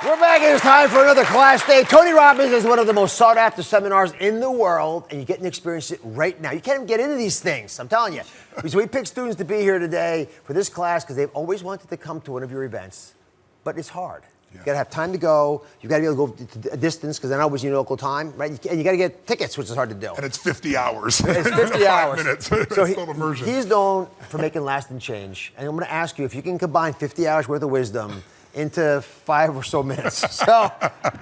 We're back and it's time for another class day. Tony Robbins is one of the most sought after seminars in the world, and you're getting to experience it right now. You can't even get into these things, I'm telling you. So we picked students to be here today for this class because they've always wanted to come to one of your events, but it's hard. You gotta have time to go. You gotta be able to go a distance because they're not always your local time, right? And you gotta get tickets, which is hard to do. And it's 50 hours. It's 50 hours. 5 minutes. So It's total immersion. he's known for making lasting change. And I'm gonna ask you if you can combine 50 hours worth of wisdom into 5 or so minutes. So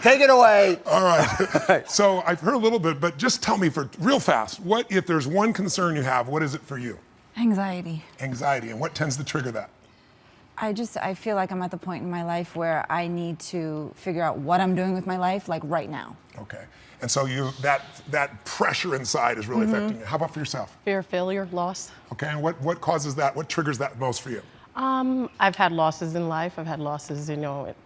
take it away. All right. So I've heard a little bit, but just tell me for real fast, what if there's one concern you have, what is it for you? Anxiety. Anxiety. And what tends to trigger that? I feel like I'm at the point in my life where I need to figure out what I'm doing with my life, like right now. Okay. And so that pressure inside is really affecting you. How about for yourself? Fear of failure, loss. Okay. And what causes that? What triggers that most for you? I've had losses in life. I've had losses,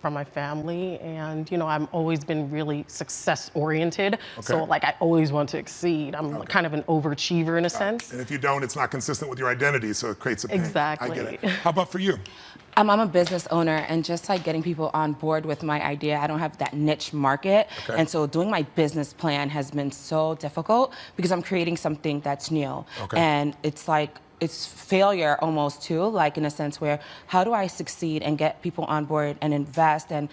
from my family, and I've always been really success-oriented. Okay. So, I always want to exceed. I'm kind of an overachiever in a sense. And if you don't, it's not consistent with your identity, so it creates a pain. Exactly. I get it. How about for you? I'm a business owner, and just getting people on board with my idea, I don't have that niche market. Okay. And so doing my business plan has been so difficult because I'm creating something that's new. Okay. And it's failure almost too, in a sense where how do I succeed and get people on board and invest and,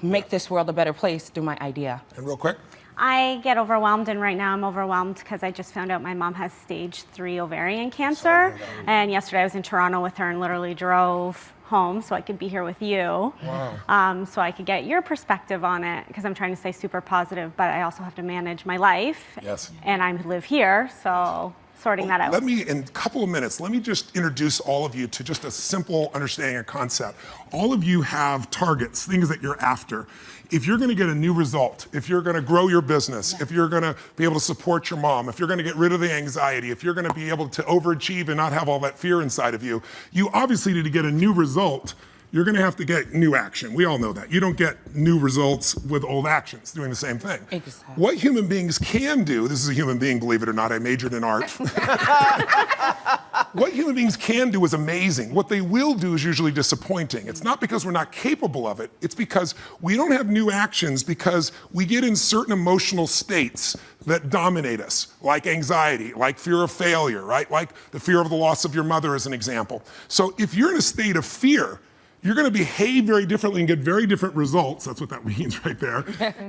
make this world a better place through my idea. And real quick. I get overwhelmed, and right now I'm overwhelmed because I just found out my mom has stage 3 ovarian cancer. Sorry. And yesterday I was in Toronto with her and literally drove home so I could be here with you. Wow. So I could get your perspective on it because I'm trying to stay super positive, but I also have to manage my life. Yes. And I live here, so sorting that out. Let me, in a couple of minutes, let me just introduce all of you to just a simple understanding of concept. All of you have targets, things that you're after. If you're gonna get a new result, if you're gonna grow your business, if you're gonna be able to support your mom, if you're gonna get rid of the anxiety, if you're gonna be able to overachieve and not have all that fear inside of you, you obviously need to get a new result. You're gonna have to get new action. We all know that. You don't get new results with old actions, doing the same thing. Exactly. What human beings can do, this is a human being, believe it or not, I majored in art. What human beings can do is amazing. What they will do is usually disappointing. It's not because we're not capable of it, it's because we don't have new actions because we get in certain emotional states that dominate us, like anxiety, like fear of failure, right? Like the fear of the loss of your mother as an example. So if you're in a state of fear, you're gonna behave very differently and get very different results, that's what that means right there,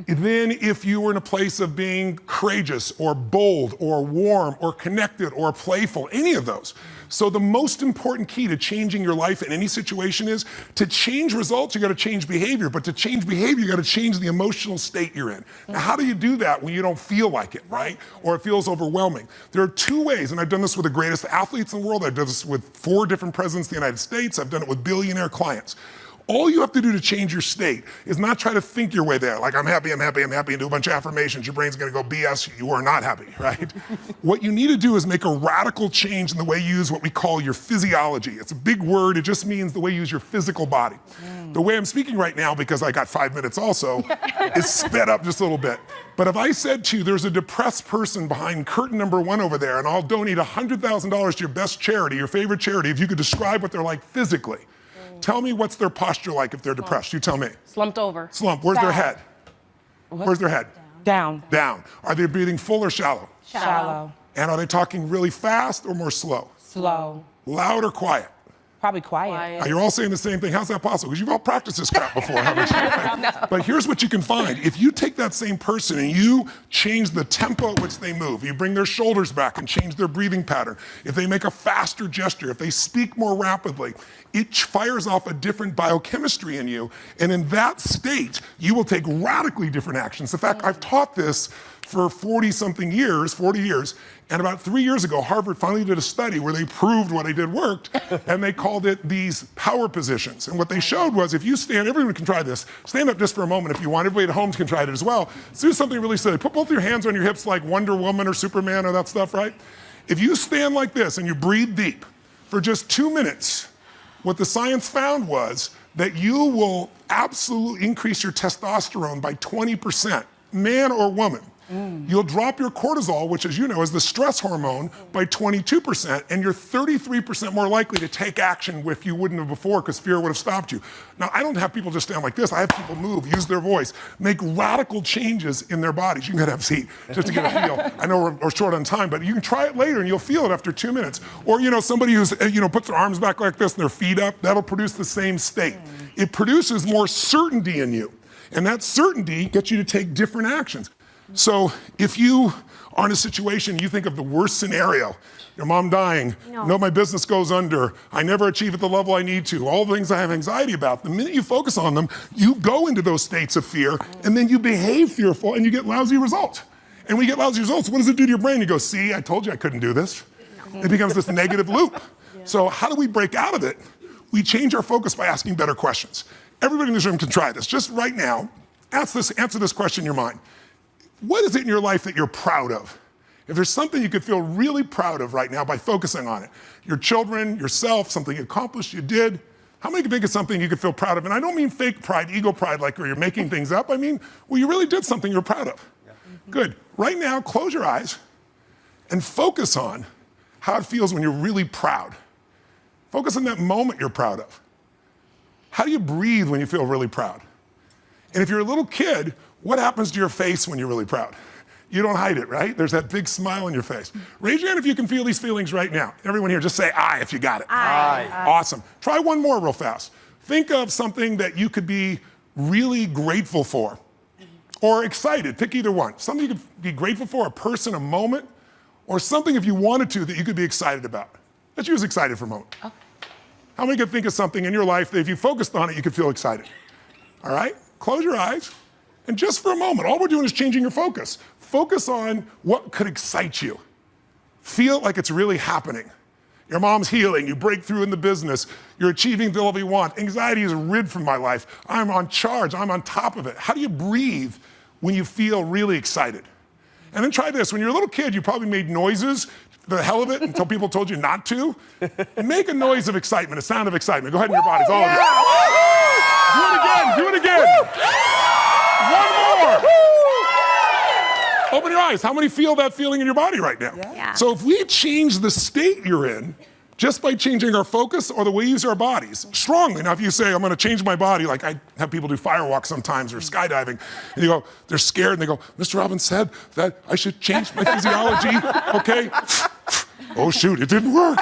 than if you were in a place of being courageous or bold or warm or connected or playful, any of those. So the most important key to changing your life in any situation is to change results, you gotta change behavior, but to change behavior, you gotta change the emotional state you're in. Now, how do you do that when you don't feel like it, right? Or it feels overwhelming? There are 2 ways, and I've done this with the greatest athletes in the world, I've done this with 4 different presidents of the United States, I've done it with billionaire clients. All you have to do to change your state is not try to think your way there, like I'm happy, and do a bunch of affirmations. Your brain's gonna go, BS, you are not happy, right? What you need to do is make a radical change in the way you use what we call your physiology. It's a big word, it just means the way you use your physical body. The way I'm speaking right now, because I got 5 minutes also, is sped up just a little bit. But if I said to you, there's a depressed person behind curtain number 1 over there, and I'll donate $100,000 to your best charity, your favorite charity, if you could describe what they're like physically. Tell me what's their posture like if they're depressed. You tell me. Slumped over. Slump. Where's their head? Where's their head? Down. Down. Are they breathing full or shallow? Shallow. And are they talking really fast or more slow? Slow. Loud or quiet? Probably quiet. You're all saying the same thing. How's that possible? Because you've all practiced this crap before, haven't you? No. But here's what you can find. If you take that same person and you change the tempo at which they move, you bring their shoulders back and change their breathing pattern, if they make a faster gesture, if they speak more rapidly, it fires off a different biochemistry in you. And in that state, you will take radically different actions. In fact, I've taught this for 40 years, and about 3 years ago, Harvard finally did a study where they proved what I did worked, and they called it these power positions. And what they showed was if you stand, everyone can try this, stand up just for a moment if you want, everybody at home can try it as well. So do something really silly. Put both your hands on your hips like Wonder Woman or Superman or that stuff, right? If you stand like this and you breathe deep for just 2 minutes, what the science found was that you will absolutely increase your testosterone by 20%, man or woman. You'll drop your cortisol, which, as you know, is the stress hormone, by 22%, and you're 33% more likely to take action if you wouldn't have before because fear would have stopped you. Now, I don't have people just stand like this. I have people move, use their voice, make radical changes in their bodies. You can have a seat just to get a feel. I know we're short on time, but you can try it later and you'll feel it after 2 minutes. Or, somebody who's, puts their arms back like this and their feet up, that'll produce the same state. It produces more certainty in you. And that certainty gets you to take different actions. So if you are in a situation, you think of the worst scenario, your mom dying, no, my business goes under, I never achieve at the level I need to, all the things I have anxiety about, the minute you focus on them, you go into those states of fear, and then you behave fearful, and you get lousy results. And when you get lousy results, what does it do to your brain? You go, see, I told you I couldn't do this. It becomes this negative loop. So how do we break out of it? We change our focus by asking better questions. Everybody in this room can try this. Just right now, answer this question in your mind. What is it in your life that you're proud of? If there's something you could feel really proud of right now by focusing on it, your children, yourself, something you accomplished, you did, how many can think of something you could feel proud of? And I don't mean fake pride, ego pride, like where you're making things up. I mean, well, you really did something you're proud of. Good. Right now, close your eyes and focus on how it feels when you're really proud. Focus on that moment you're proud of. How do you breathe when you feel really proud? And if you're a little kid, what happens to your face when you're really proud? You don't hide it, right? There's that big smile on your face. Raise your hand if you can feel these feelings right now. Everyone here, just say aye if you got it. Aye. Awesome. Try one more real fast. Think of something that you could be really grateful for or excited. Pick either one. Something you could be grateful for, a person, a moment, or something if you wanted to that you could be excited about. Let's use excited for a moment. Okay. How many could think of something in your life that if you focused on it, you could feel excited? All right? Close your eyes. And just for a moment, all we're doing is changing your focus. Focus on what could excite you. Feel like it's really happening. Your mom's healing, you break through in the business, you're achieving the level you want. Anxiety is rid from my life. I'm on charge, I'm on top of it. How do you breathe when you feel really excited? And then try this. When you're a little kid, you probably made noises, the hell of it, until people told you not to. Make a noise of excitement, a sound of excitement. Go ahead in your bodies, all of you. Do it again. One more. Open your eyes. How many feel that feeling in your body right now? Yeah. So if we change the state you're in, just by changing our focus or the way we use our bodies, strongly. Now, if you say, I'm gonna change my body, like I have people do firewalks sometimes or skydiving, and you go, they're scared, and they go, Mr. Robbins said that I should change my physiology, okay? Oh shoot, it didn't work.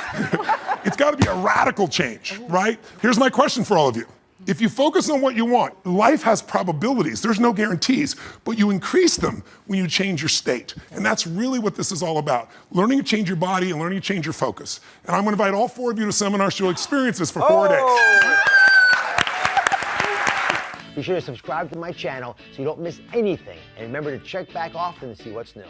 It's gotta be a radical change, right? Here's my question for all of you. If you focus on what you want, life has probabilities. There's no guarantees, but you increase them when you change your state. And that's really what this is all about. Learning to change your body and learning to change your focus. And I'm gonna invite all 4 of you to seminars to experience this for 4 days. Be sure to subscribe to my channel so you don't miss anything. And remember to check back often to see what's new.